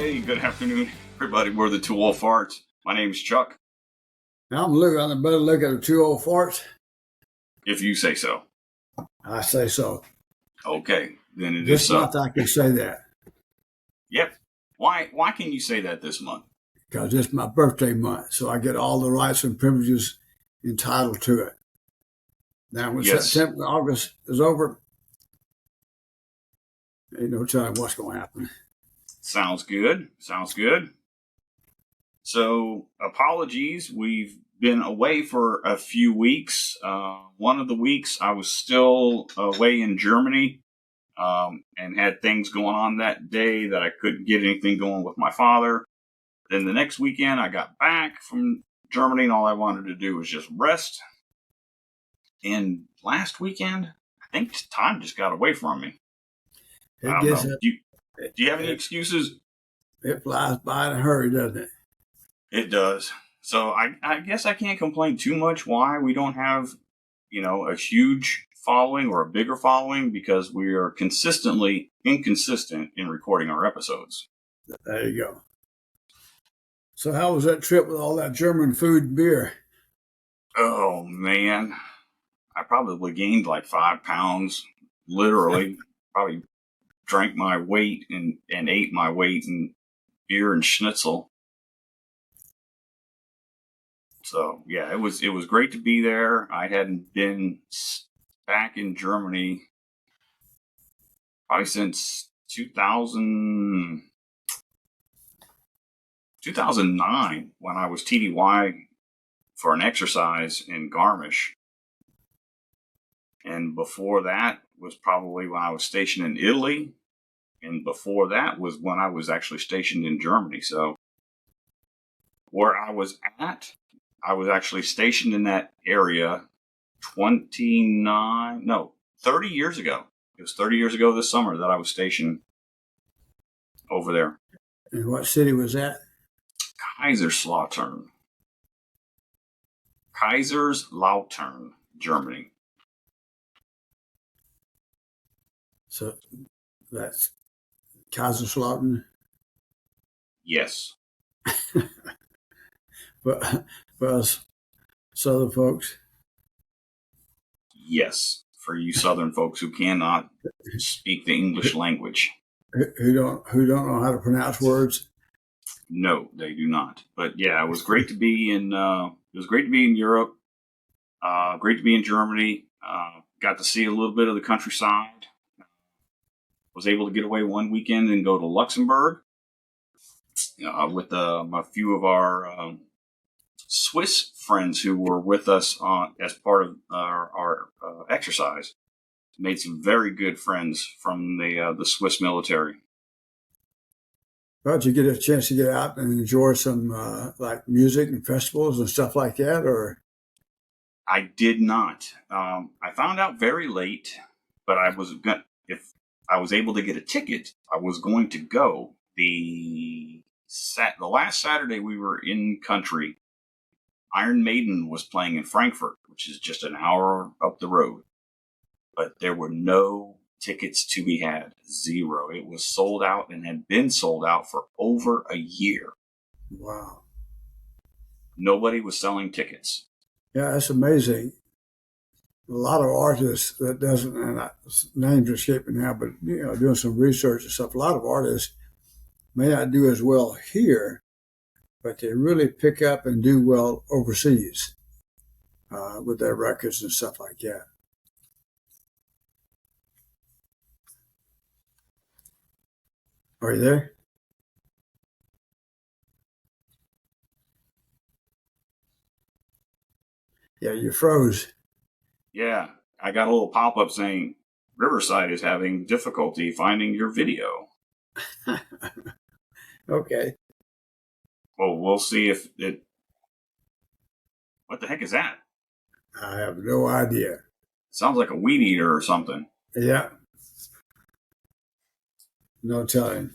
Hey, good afternoon, everybody. We're the Two Old Farts. My name's Chuck, I'm looking on the better look at the two old farts. if you say so. I say so. Okay, then it is This so. month I can say that Yep. Why can you say that this month? because it's my birthday month, so I get all the rights and privileges entitled to it. Now, when Yes. September, August is over, ain't no telling what's going to happen. Sounds good. Sounds good. So, apologies. We've been away for a few weeks. One of the weeks I was still away in Germany and had things going on that day that I couldn't get anything going with my father. Then the next weekend I got back from Germany and all I wanted to do was just rest. And last weekend, I think time just got away from me. I It don't gets know. Do you have any excuses? it flies by in a hurry, doesn't it? It does. So I guess I can't complain too much why we don't have, a huge following or a bigger following, because we are consistently inconsistent in recording our episodes. There you go. So how was that trip with all that German food and beer? Oh, man. I probably gained like 5 pounds, literally. Probably drank my weight and ate my weight in beer and schnitzel. So yeah, it was great to be there. I hadn't been back in Germany probably since 2009 when I was TDY for an exercise in Garmisch. And before that was probably when I was stationed in Italy. And before that was when I was actually stationed in Germany. So where I was at, I was actually stationed in that area 30 years ago. It was 30 years ago this summer that I was stationed over there. And what city was that? Kaiserslautern, Germany. So that's Kaiserslautern. Yes. But for us Southern folks, Yes. For you Southern folks who cannot speak the English language. who don't know how to pronounce words. No, they do not. But yeah, it was great to be in. It was great to be in Europe. Great to be in Germany. Got to see a little bit of the countryside. Was able to get away one weekend and go to Luxembourg with a few of our Swiss friends who were with us as part of our exercise. Made some very good friends from the Swiss military. Well, did you get a chance to get out and enjoy some like music and festivals and stuff like that, or? I did not. I found out very late, but if I was able to get a ticket, I was going to go. The last Saturday we were in country, Iron Maiden was playing in Frankfurt, which is just an hour up the road. But there were no tickets to be had. Zero. It was sold out and had been sold out for over a year. Wow. Nobody was selling tickets. Yeah, that's amazing. A lot of artists that doesn't, and names are escaping now, but doing some research and stuff. A lot of artists may not do as well here, but they really pick up and do well overseas with their records and stuff like that. Are you there? Yeah, you froze. Yeah, I got a little pop-up saying Riverside is having difficulty finding your video. Okay. Well, we'll see if it... What the heck is that? I have no idea. Sounds like a weed eater or something. Yeah. No telling.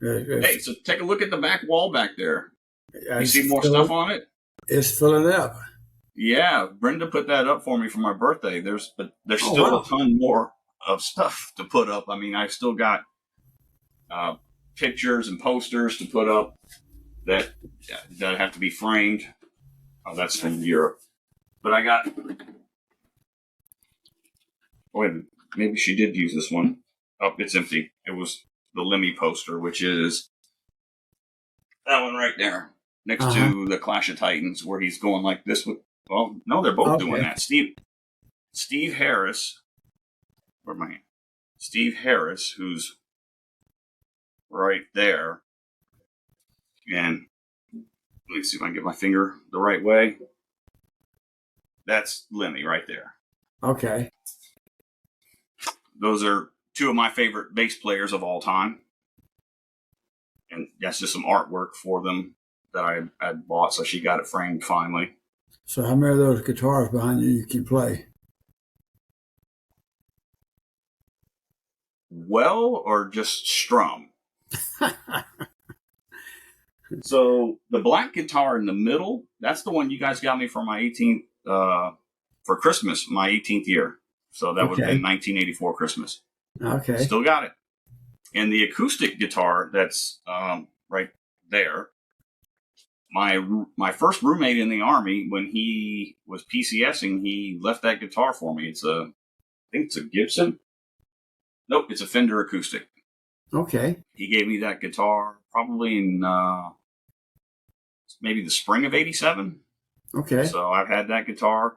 Hey, so take a look at the back wall back there. You see more filling, stuff on it? It's filling up. Yeah, Brenda put that up for me for my birthday. There's still wow. a ton more of stuff to put up. I mean, I still got pictures and posters to put up that have to be framed. Oh, that's from Europe. But I got. Wait, maybe she did use this one. Oh, it's empty. It was the Lemmy poster, which is that one right there, next to the Clash of Titans, where he's going like this with. Well, no, they're both doing that. Steve Harris. Where am I? Steve Harris, who's right there, and let me see if I can get my finger the right way. That's Lemmy right there. Okay. Those are two of my favorite bass players of all time. And that's just some artwork for them that I had bought, so she got it framed finally. So how many of those guitars behind you can play? Well, or just strum? So the black guitar in the middle, that's the one you guys got me for my 18th, for Christmas, my 18th year. So that would have been 1984 Christmas. Okay. Still got it. And the acoustic guitar that's right there, my first roommate in the Army, when he was PCSing, he left that guitar for me. I think it's a Gibson. Nope, it's a Fender acoustic. Okay. He gave me that guitar probably in maybe the spring of '87. Okay. So I've had that guitar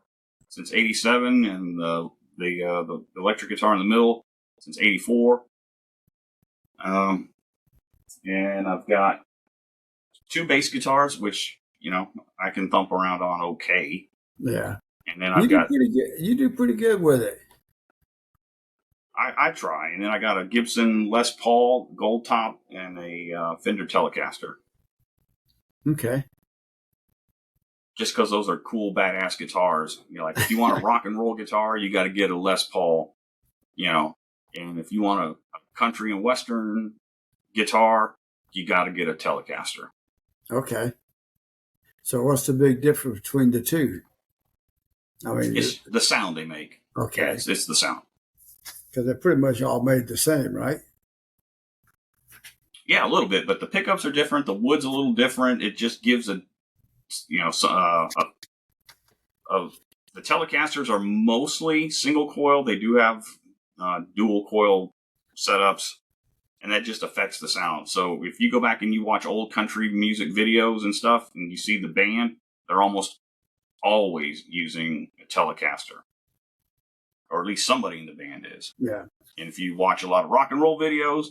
since '87, and the electric guitar in the middle since '84. And I've got two bass guitars, which I can thump around on okay. Yeah. And then I've got you do pretty good with it. I try, and then I got a Gibson Les Paul gold top and a Fender Telecaster. Okay. Just because those are cool, badass guitars. Like if you want a rock and roll guitar, you got to get a Les Paul. And if you want a country and western guitar, you got to get a Telecaster. Okay. So what's the big difference between the two? I mean, it's the sound they make. Okay. Yeah, it's the sound. Because they're pretty much all made the same, right? Yeah, a little bit, but the pickups are different. The wood's a little different. It just gives the Telecasters are mostly single coil. They do have dual coil setups, and that just affects the sound. So if you go back and you watch old country music videos and stuff, and you see the band, they're almost always using a Telecaster. Or at least somebody in the band is. Yeah. And if you watch a lot of rock and roll videos,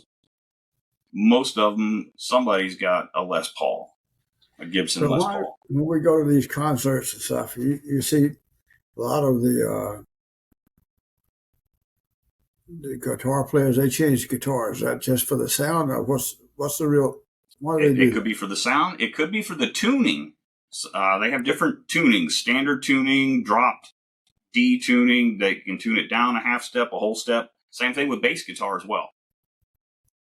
most of them, somebody's got a Les Paul, a Gibson Les Paul. When we go to these concerts and stuff, you see a lot of the guitar players, they change guitars. Is that just for the sound, or what's the real? Why do they do It could be for the sound. It could be for the tuning. They have different tunings: standard tuning, dropped D tuning. They can tune it down a half step, a whole step. Same thing with bass guitar as well.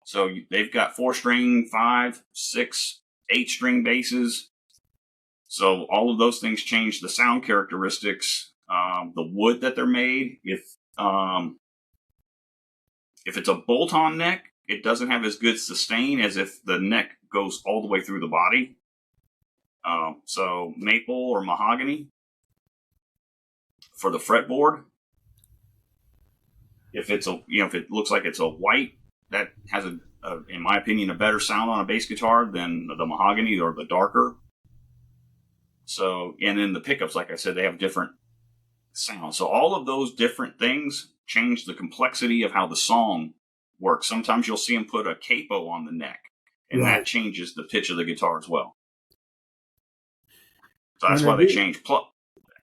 So they've got 4-string, 5, 6, 8-string basses. So all of those things change the sound characteristics. The wood that they're made. If it's a bolt-on neck, it doesn't have as good sustain as if the neck goes all the way through the body. So maple or mahogany for the fretboard. If it looks like it's a white, that has in my opinion, a better sound on a bass guitar than the mahogany or the darker. So, and then the pickups, like I said, they have different sounds. So all of those different things change the complexity of how the song works. Sometimes you'll see them put a capo on the neck, and that changes the pitch of the guitar as well. So that's why they change.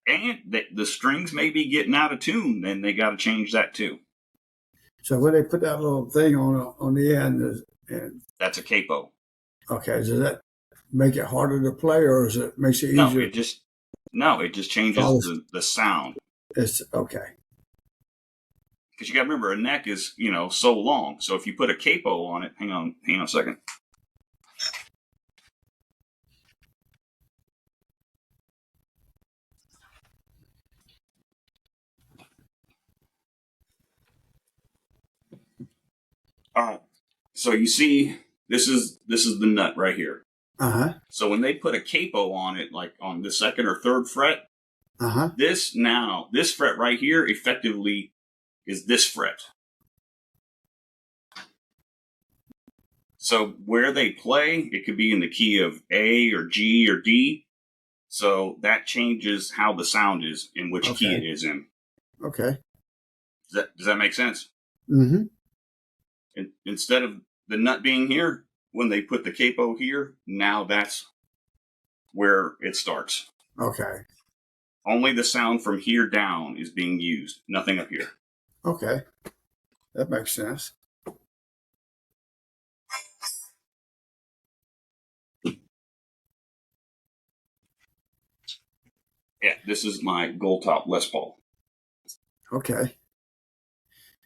And the strings may be getting out of tune, and they got to change that too. So when they put that little thing on the end, and that's a capo. Okay, does that make it harder to play, or is it makes it easier? It just changes the sound. It's okay. Because you got to remember, a neck is so long. So if you put a capo on it, hang on a second. All right. So you see This is the nut right here. Uh-huh. So when they put a capo on it, like on the second or third fret, Uh-huh. this fret right here effectively is this fret. So where they play, it could be in the key of A or G or D. So that changes how the sound is in which key it is in. Okay. Does that make sense? Mm-hmm. Instead of the nut being here, when they put the capo here, now that's where it starts. Okay. Only the sound from here down is being used, nothing up here. Okay. That makes sense. Yeah, this is my gold top Les Paul. Okay.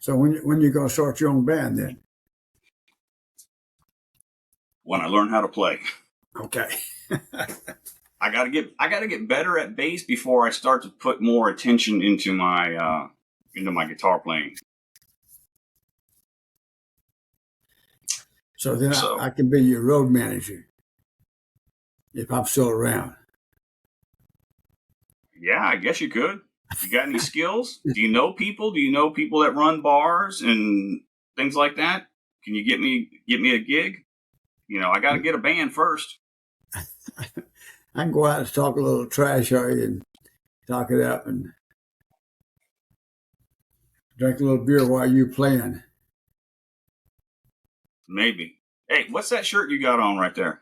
So when you gonna start your own band then? When I learn how to play. Okay. I gotta get better at bass before I start to put more attention into my guitar playing. So then I can be your road manager if I'm still around. Yeah, I guess you could. You got any skills? Do you know people? Do you know people that run bars and things like that? Can you get me a gig? I got to get a band first. I can go out and talk a little trash on you and talk it up and drink a little beer while you playing. Maybe. Hey, what's that shirt you got on right there?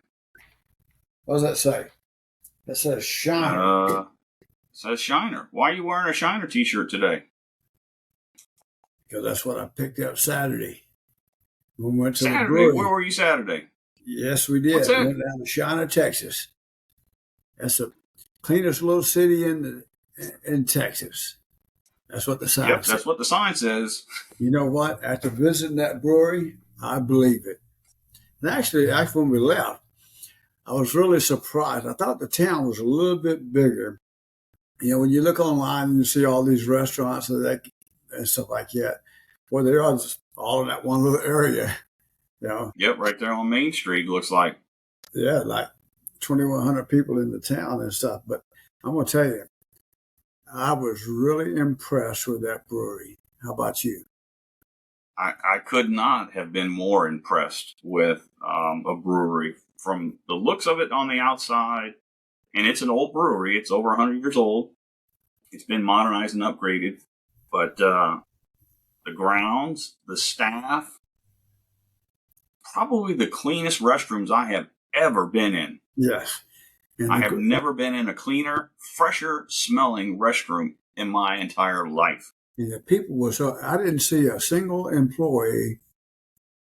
What does that say? That says Shiner. Says Shiner. Why are you wearing a Shiner t-shirt today? Because that's what I picked up Saturday. We went to Saturday? the brewery. Where were you Saturday? Yes, we did. What's that? We went down to Shiner, Texas. That's the cleanest little city in Texas. That's what the sign says. That's what the sign says. You know what? After visiting that brewery, I believe it. And actually, when we left, I was really surprised. I thought the town was a little bit bigger. When you look online and you see all these restaurants and stuff like that, well, they're all just all in that one little area. Yep, right there on Main Street, looks like. Yeah, like 2,100 people in the town and stuff. But I'm going to tell you, I was really impressed with that brewery. How about you? I could not have been more impressed with a brewery from the looks of it on the outside. And it's an old brewery. It's over 100 years old. It's been modernized and upgraded. But the grounds, the staff, probably the cleanest restrooms I have ever been in. Yes. I have never been in a cleaner, fresher smelling restroom in my entire life. And the people I didn't see a single employee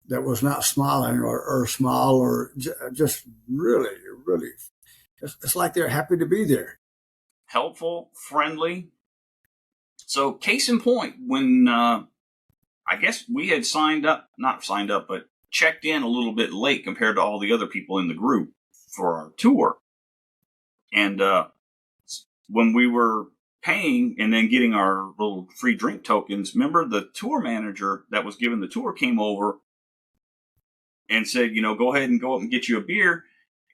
that was not smiling or smile or just really, really. It's like they're happy to be there. Helpful, friendly. So, case in point, when I guess we had not signed up, but checked in a little bit late compared to all the other people in the group for our tour. And when we were paying and then getting our little free drink tokens, remember the tour manager that was giving the tour came over and said, go ahead and go up and get you a beer.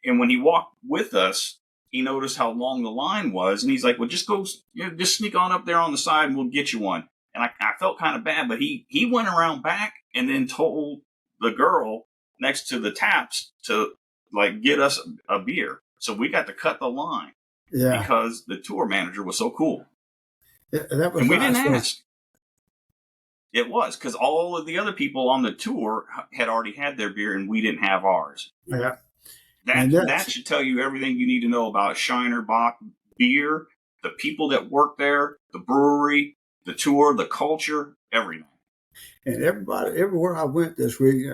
And when he walked with us, he noticed how long the line was. And he's like, well, just go, just sneak on up there on the side and we'll get you one. And I felt kind of bad, but he went around back and then told the girl next to the taps to get us a beer. So we got to cut the line. Yeah. Because the tour manager was so cool. Yeah, that was and we didn't ask. It was because all of the other people on the tour had already had their beer and we didn't have ours. Yeah. That should tell you everything you need to know about Shiner Bock beer, the people that work there, the brewery, the tour, the culture, everything. And everywhere I went this week,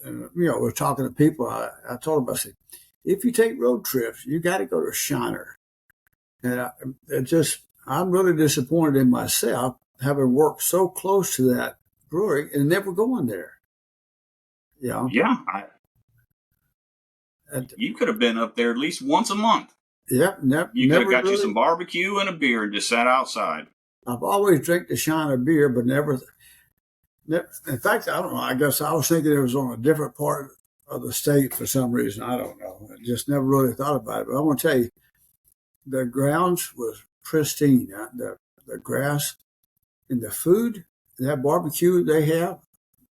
we're talking to people. I told them, I said, if you take road trips, you got to go to Shiner. And I'm really disappointed in myself having worked so close to that brewery and never going there. Yeah. You could have been up there at least once a month. Yep. You could have got you some barbecue and a beer and just sat outside. I've always drank the Shiner beer, but never. In fact, I don't know. I guess I was thinking it was on a different part of the state for some reason. I don't know. I just never really thought about it. But I want to tell you, the grounds was pristine. The grass and the food, that barbecue they have,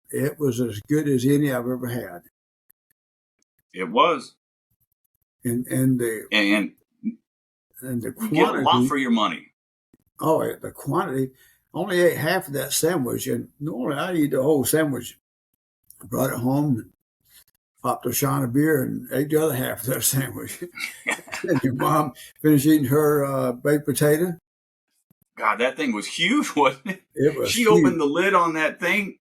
it was as good as any I've ever had. It was. And the And the you get a lot quantity. for your money. Oh, the quantity. Only ate half of that sandwich, and normally I eat the whole sandwich. I brought it home and popped a shot of beer and ate the other half of that sandwich. And your mom finished eating her baked potato. God, that thing was huge, wasn't it? It was She huge. opened the lid on that thing.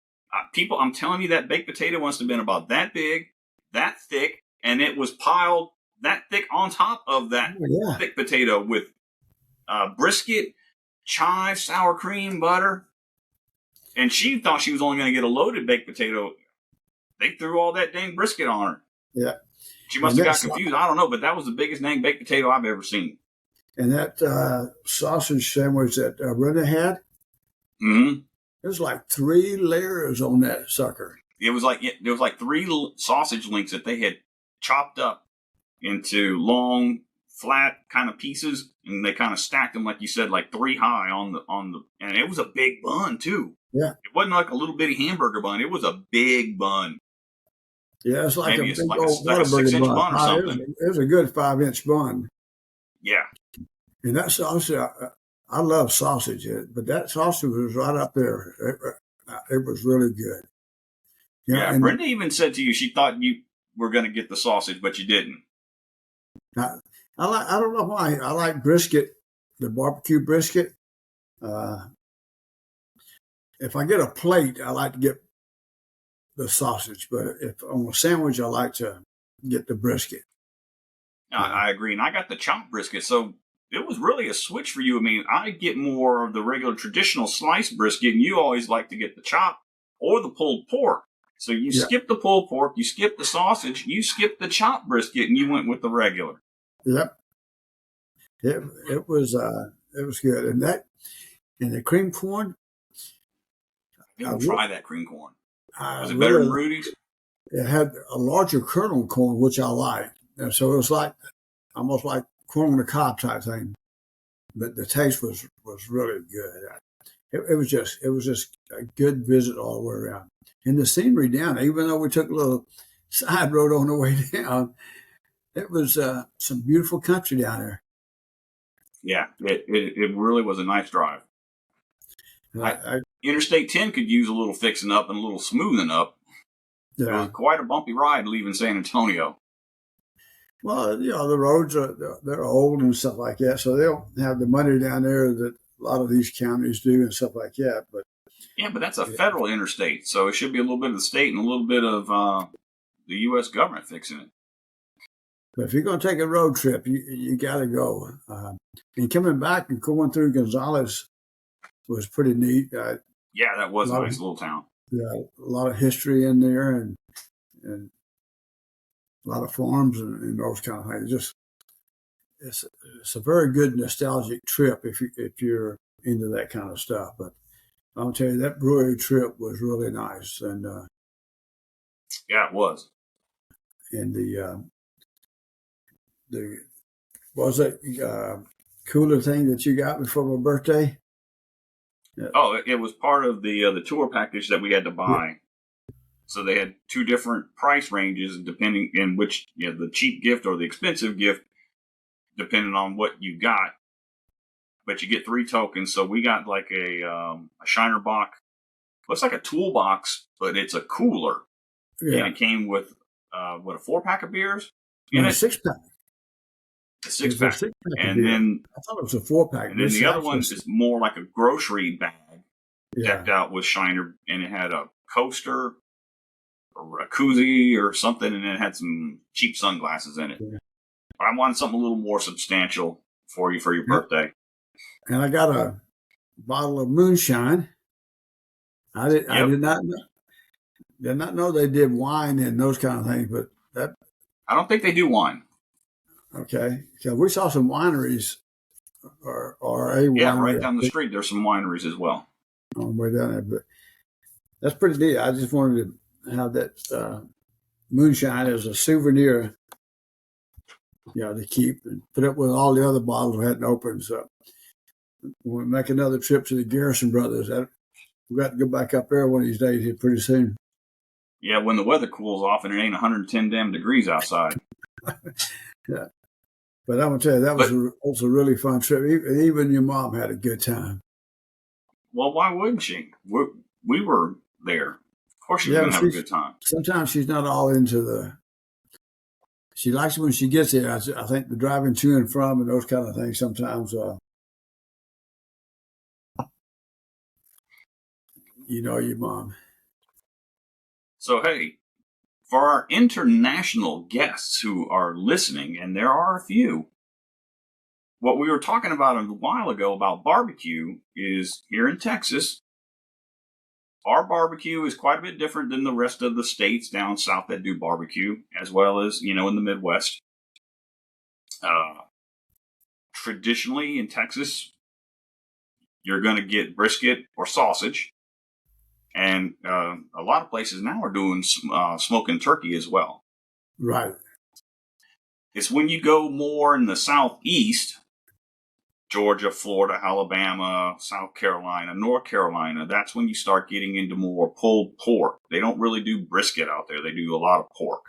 People, I'm telling you, that baked potato must have been about that big, that thick, and it was piled that thick on top of that thick potato with brisket, chive, sour cream, butter. And she thought she was only going to get a loaded baked potato. They threw all that dang brisket on her. Yeah. She must have got confused. I don't know, but that was the biggest dang baked potato I've ever seen. And that sausage sandwich that Brenda had, there's like 3 layers on that sucker. There was like 3 sausage links that they had chopped up into long, flat kind of pieces, and they kind of stacked them, like you said, like 3 high on the, and it was a big bun too. Yeah. It wasn't like a little bitty hamburger bun. It was a big bun. Yeah, it's like Maybe a it's big like old a 6-inch bun or something. It was a good 5-inch bun. Yeah. And that sausage, I love sausage, but that sausage was right up there. It was really good. Yeah, and Brenda even said to you she thought you were going to get the sausage, but you didn't. I don't know why. I like brisket, the barbecue brisket. If I get a plate, I like to get the sausage, but if on a sandwich, I like to get the brisket. I agree, and I got the chopped brisket, so it was really a switch for you. I mean, I get more of the regular traditional sliced brisket, and you always like to get the chopped or the pulled pork. So you skip the pulled pork, you skip the sausage, you skip the chopped brisket, and you went with the regular. Yep. It was good, and the cream corn. I didn't try that cream corn. Was it really, better than Rudy's? It had a larger kernel corn, which I like, and so it was like almost like corn on the cob type thing. But the taste was really good. It was just a good visit all the way around. And the scenery down, even though we took a little side road on the way down, it was some beautiful country down there. Yeah, it really was a nice drive. Interstate 10 could use a little fixing up and a little smoothing up. Yeah. It was quite a bumpy ride leaving San Antonio. Well, the roads they're old and stuff like that, so they don't have the money down there that a lot of these counties do and stuff like that. But that's a federal interstate, so it should be a little bit of the state and a little bit of the U.S. government fixing it. But if you're going to take a road trip, you got to go. And coming back and going through Gonzales was pretty neat. That was a nice little town. Yeah, a lot of history in there and a lot of farms and those kind of things. It's a very good nostalgic trip if you're into that kind of stuff. But I'll tell you, that brewery trip was really nice, and it was. And the was it cooler thing that you got before my birthday? Yeah. Oh, it was part of the tour package that we had to buy. Yeah. So they had 2 different price ranges depending in which, the cheap gift or the expensive gift, depending on what you got. But you get 3 tokens. So we got like a Shiner Bock. Looks like a toolbox, but it's a cooler. Yeah. And it came with a 4-pack of beers? A 6-pack. A 6-pack. And then I thought it was a 4-pack. And then the other one is more like a grocery bag decked out with Shiner, and it had a coaster or a koozie or something, and it had some cheap sunglasses in it. Yeah. I wanted something a little more substantial for you for your birthday. And I got a bottle of moonshine. I did not know they did wine and those kind of things, but I don't think they do wine. Okay, so we saw some wineries, or a winery. Right down the street. There's some wineries as well. On the way down there, but that's pretty neat. I just wanted to have that moonshine as a souvenir, to keep and put up with all the other bottles we hadn't opened. So when we make another trip to the Garrison Brothers, we got to go back up there one of these days here pretty soon. Yeah, when the weather cools off and it ain't 110 damn degrees outside. Yeah. But I'm going to tell you, that was a really fun trip. Even your mom had a good time. Well, why wouldn't she? We were there. Of course she's going to have a good time. Sometimes she's not all into she likes it when she gets there. I think the driving to and from and those kind of things sometimes, your mom. So, hey, for our international guests who are listening, and there are a few, what we were talking about a while ago about barbecue is here in Texas, our barbecue is quite a bit different than the rest of the states down south that do barbecue, as well as, in the Midwest. Traditionally in Texas, you're going to get brisket or sausage. And a lot of places now are doing smoking turkey as well. Right. It's when you go more in the southeast, Georgia, Florida, Alabama, South Carolina, North Carolina, that's when you start getting into more pulled pork. They don't really do brisket out there. They do a lot of pork.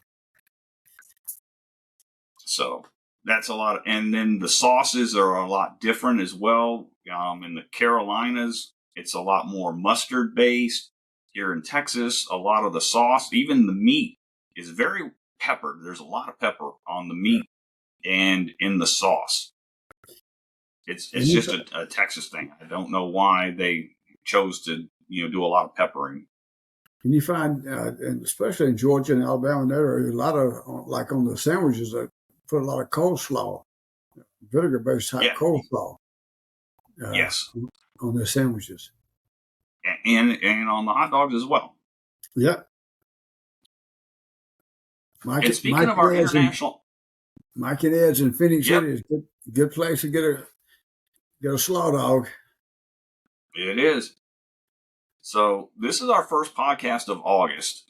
So that's a lot. And then the sauces are a lot different as well. In the Carolinas, it's a lot more mustard based. Here in Texas, a lot of the sauce, even the meat, is very peppered. There's a lot of pepper on the meat and in the sauce. It's just a Texas thing. I don't know why they chose to do a lot of peppering. Can you find, and especially in Georgia and Alabama, there are a lot of, like on the sandwiches, that put a lot of coleslaw, vinegar-based type coleslaw. Yes. On their sandwiches. And on the hot dogs as well. Yep. And speaking of our international, Mike and Ed's in Phoenix City is a good place to get a slaw dog. It is. So this is our first podcast of August.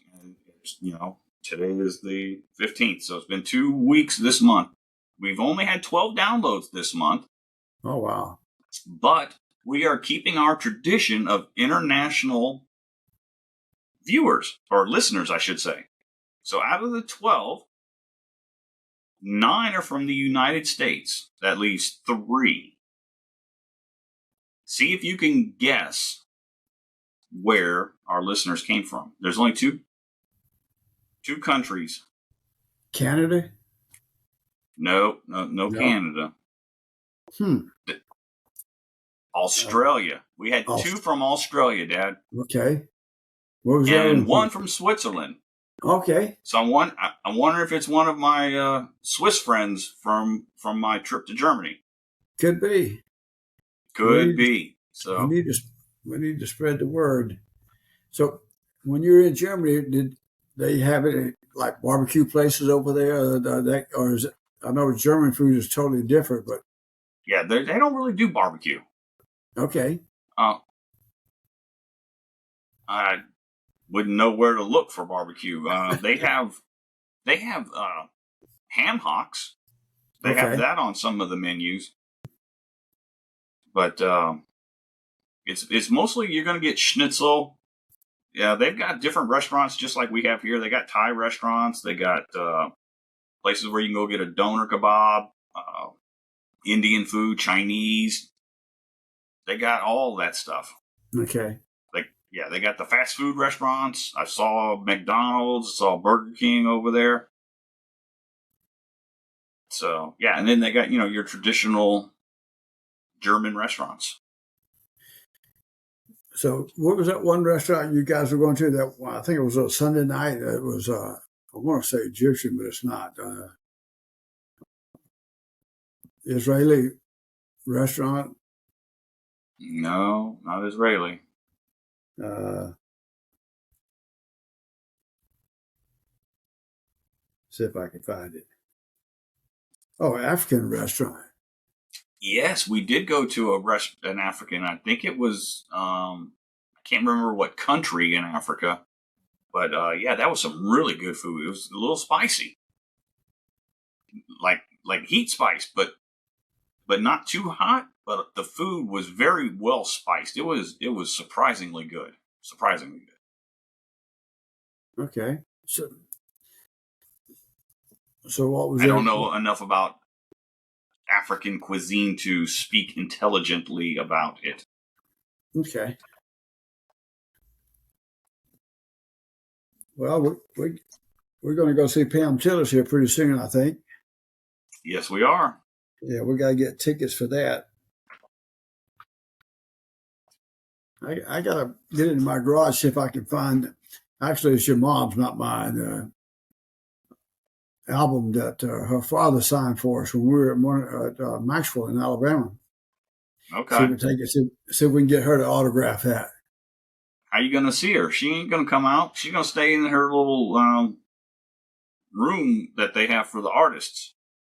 Today is the 15th, so it's been 2 weeks this month. We've only had 12 downloads this month. Oh, wow. But we are keeping our tradition of international viewers, or listeners, I should say. So out of the 12, 9 are from the United States. That leaves 3. See if you can guess where our listeners came from. There's only two countries. Canada? No, Canada. Australia. We had 2 from Australia, Dad. Okay. What was and one from Switzerland. Okay. So I'm wondering if it's one of my Swiss friends from my trip to Germany. Could be. Could be. So we need to spread the word. So when you were in Germany, did they have any like barbecue places over there? Or is it? I know German food is totally different, but yeah, they don't really do barbecue. Okay. I wouldn't know where to look for barbecue. They have ham hocks. They have that on some of the menus. But it's mostly you're going to get schnitzel. Yeah, they've got different restaurants just like we have here. They got Thai restaurants. They got places where you can go get a doner kebab, Indian food, Chinese. They got all that stuff. Okay. They got the fast food restaurants. I saw McDonald's, I saw Burger King over there. So, yeah, and then they got, your traditional German restaurants. So, what was that one restaurant you guys were going to? That I think it was a Sunday night. It was, I want to say Egyptian, but it's not. Israeli restaurant? No, not Israeli. See if I can find it. Oh, African restaurant. Yes, we did go to an African. I think it was, I can't remember what country in Africa. But yeah, that was some really good food. It was a little spicy, like heat spice, but not too hot. But the food was very well spiced. It was surprisingly good. Surprisingly good. Okay. So what was I don't it? know enough about African cuisine to speak intelligently about it. Okay. Well, we're going to go see Pam Tillis here pretty soon, I think. Yes, we are. Yeah, we got to get tickets for that. I got to get into my garage, see if I can find. Actually, it's your mom's, not mine. Album that her father signed for us when we were at Maxwell in Alabama. See if Okay. we take it. See if we can get her to autograph that. How you gonna see her? She ain't gonna come out. She's gonna stay in her little room that they have for the artists.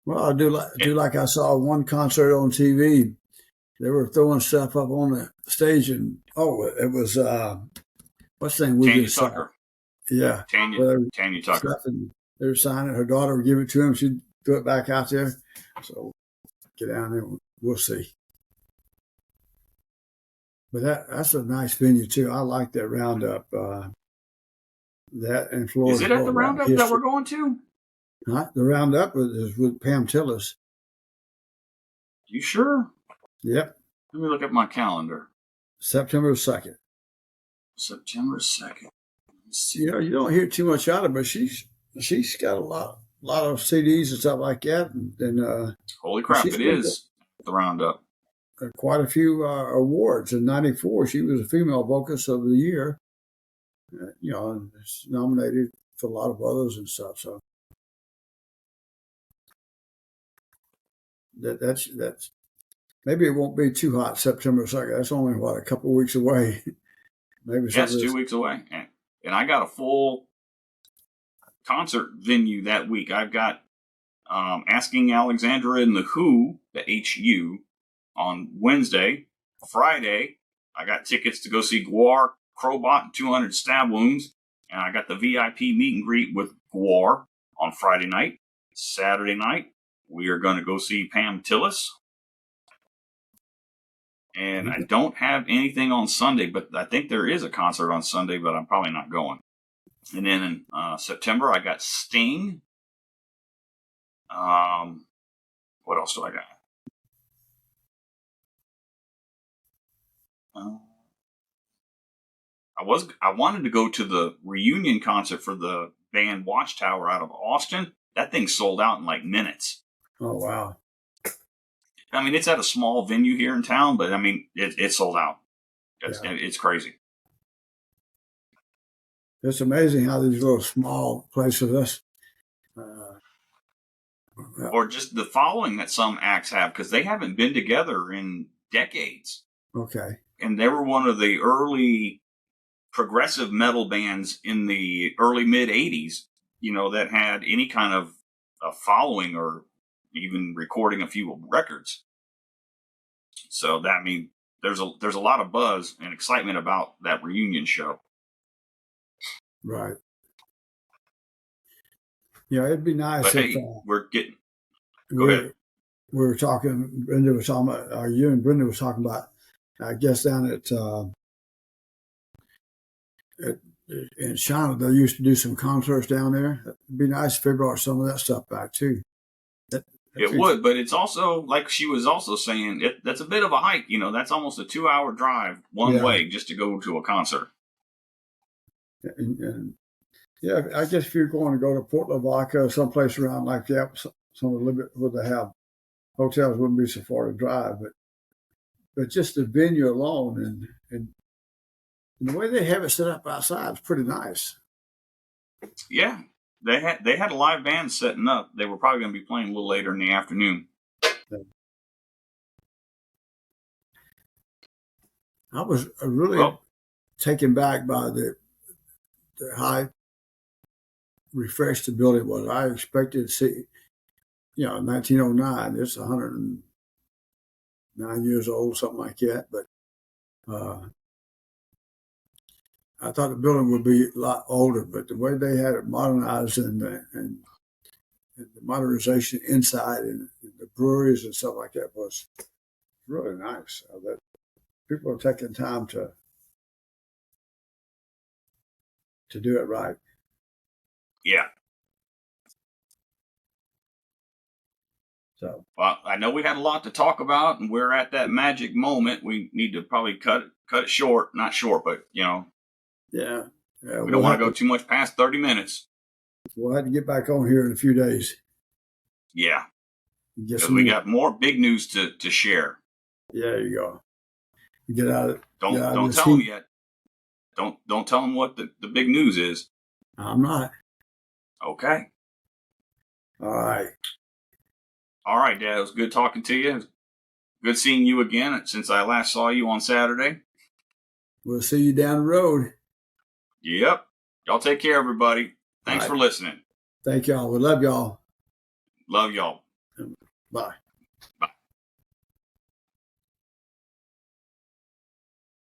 Well, I do like I saw one concert on TV. They were throwing stuff up on the stage, and it was what's the thing we Tanya just saw? Tucker. Yeah, Tanya Tucker. stuff, and they were signing it. Her daughter would give it to him. She'd throw it back out there. So get down there. We'll see. But that's a nice venue too. I like that Roundup. That in Is Florida it at the roundup that we're going to? Huh? The Roundup is with Pam Tillis. You sure? Yep, Let me look at my calendar. September 2nd. September 2nd. Let's see. You know, you don't hear too much out of her, but she's got a lot of CDs and stuff like that, and Holy crap! she's It is the roundup. quite a few awards. In '94, she was a female vocalist of the year. And it's nominated for a lot of others and stuff. So that's maybe it won't be too hot September 2nd. That's only a couple of weeks away. Maybe That's 2 weeks away, and I got a full concert venue that week. I've got Asking Alexandra and the Who, the HU, on Wednesday. Friday, I got tickets to go see Guar, Crowbot, and 200 Stab Wounds. And I got the VIP meet and greet with Guar on Friday night. Saturday night, we are going to go see Pam Tillis. And I don't have anything on Sunday, but I think there is a concert on Sunday, but I'm probably not going. And then in September, I got Sting. What else do I got? I wanted to go to the reunion concert for the band Watchtower out of Austin. That thing sold out in like minutes. Oh wow! I mean, it's at a small venue here in town, but I mean, it sold out. It's crazy. It's amazing how these little small places, or just the following that some acts have, because they haven't been together in decades. Okay. And they were one of the early progressive metal bands in the early mid 80s, that had any kind of a following or even recording a few records. So that means there's a lot of buzz and excitement about that reunion show. Right. Yeah, it'd be nice but if hey, we're getting. Go ahead. We were talking. Brenda was talking about, or you and Brenda was talking about. I guess down at in China, they used to do some concerts down there. It'd be nice if they brought some of that stuff back too. It would, but it's also like she was also saying that's a bit of a hike. That's almost a 2-hour drive one way just to go to a concert. And yeah, I guess if you're going to go to Port Lavaca or someplace around like that, some a little bit where they have hotels wouldn't be so far to drive, but just the venue alone and the way they have it set up outside is pretty nice. Yeah, they had a live band setting up. They were probably going to be playing a little later in the afternoon. I was really taken back by the high refreshed the building was. I expected to see, 1909. It's 109 years old, something like that. But I thought the building would be a lot older, but the way they had it modernized and the modernization inside and the breweries and stuff like that was really nice. That people are taking time to do it right. Yeah. So, well, I know we had a lot to talk about, and we're at that magic moment. We need to probably cut it short. Not short, but yeah. We don't want to go too much past 30 minutes. We'll have to get back on here in a few days. Yeah. Because we got more big news to share. Yeah, there you go. Get out of Don't tell them yet. Don't tell them what the big news is. I'm not. Okay. All right. All right, Dad. It was good talking to you. Good seeing you again since I last saw you on Saturday. We'll see you down the road. Yep. Y'all take care, everybody. Thanks for listening. Thank y'all. We love y'all. Love y'all. Bye.